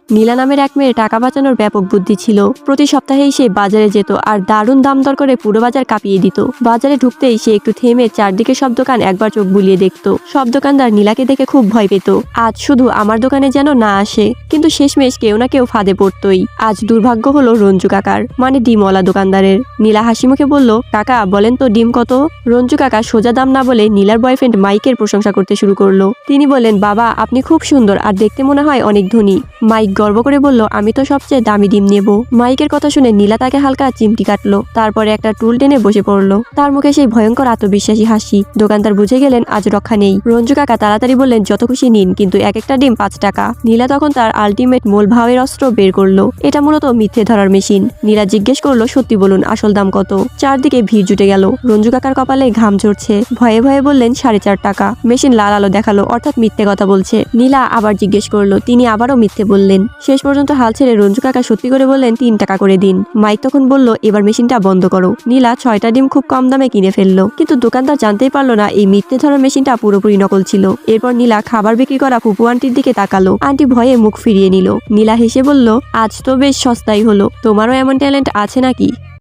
নীলা নামের এক মেয়ের টাকা বাঁচানোর ব্যাপক বুদ্ধি ছিল। প্রতি সপ্তাহেই সে বাজারে যেত আর দারুণ দাম দর করে পুরো বাজার কাঁপিয়ে দিত। বাজারে ঢুকতেই সে একটু থেমে চারদিকে সব দোকান একবার চোখ বুলিয়ে দেখত। সব দোকানদার নীলাকে দেখে খুব ভয় পেত। আজ শুধু আমার দোকানে যেন না আসে। কিন্তু শেষমেশ কেউ না কেউ ফাঁদে পড়তই। আজ দুর্ভাগ্য হলো রঞ্জু কাকার, মানে ডিমওয়ালা দোকানদারের। নীলা হাসি মুখে বলল, কাকা বলেন তো ডিম কত? রঞ্জু কাকা সোজা দাম না বলে নীলার বয়ফ্রেন্ড মাইকের প্রশংসা করতে শুরু করলো। তিনি বললেন, বাবা আপনি খুব সুন্দর আর দেখতে মনে হয় অনেক ধনী। মাইক গর্ব করে বলল, আমি তো সবচেয়ে দামি ডিম নেব। মাইকের কথা শুনে নীলা তাকে হালকা চিমটি কাটলো। তারপরে একটা টুল টেনে বসে পড়লো। তার মুখে সেই ভয়ঙ্কর আত্মবিশ্বাসী হাসি। দোকানদার বুঝে গেলেন আজ রক্ষা নেই। রঞ্জু কাকা তাড়াতাড়ি বললেন, যত খুশি নিন, কিন্তু এক একটা ডিম 5 টাকা। নীলা তখন তার আলটিমেট মোল ভাবের অস্ত্র বের করলো। এটা মূলত মিথ্যে ধরার মেশিন। নীলা জিজ্ঞেস করলো, সত্যি বলুন আসল দাম কত? চারদিকে ভিড় জুটে গেল। রঞ্জু কাকার কপালে ঘাম ঝরছে। ভয়ে ভয়ে বললেন, 4.5 টাকা। মেশিন লাল আলো দেখালো, অর্থাৎ মিথ্যে কথা বলছে। নীলা আবার জিজ্ঞেস করলো, তিনি আবারও মিথ্যে বললেন। শেষ পর্যন্ত হাল ছেড়ে রঞ্জু কাকা সত্যি করে বললেন, 3 টাকা করে দিন। মাইক তখন বলল, এবার মেশিনটা বন্ধ করো। নীলা 6টা ডিম খুব কম দামে কিনে ফেললো। কিন্তু দোকানদার জানতেই পারলো না এই মিথ্যে ধরার মেশিনটা পুরোপুরি নকল ছিল। এরপর নীলা খাবার বিক্রি করা ফুপু আন্টির দিকে তাকালো। আন্টি ভয়ে মুখ ফিরিয়ে নিল। নীলা হেসে বলল, আজ তো বেশ সস্তাই হলো। তোমারও এমন ট্যালেন্ট আছে নাকি?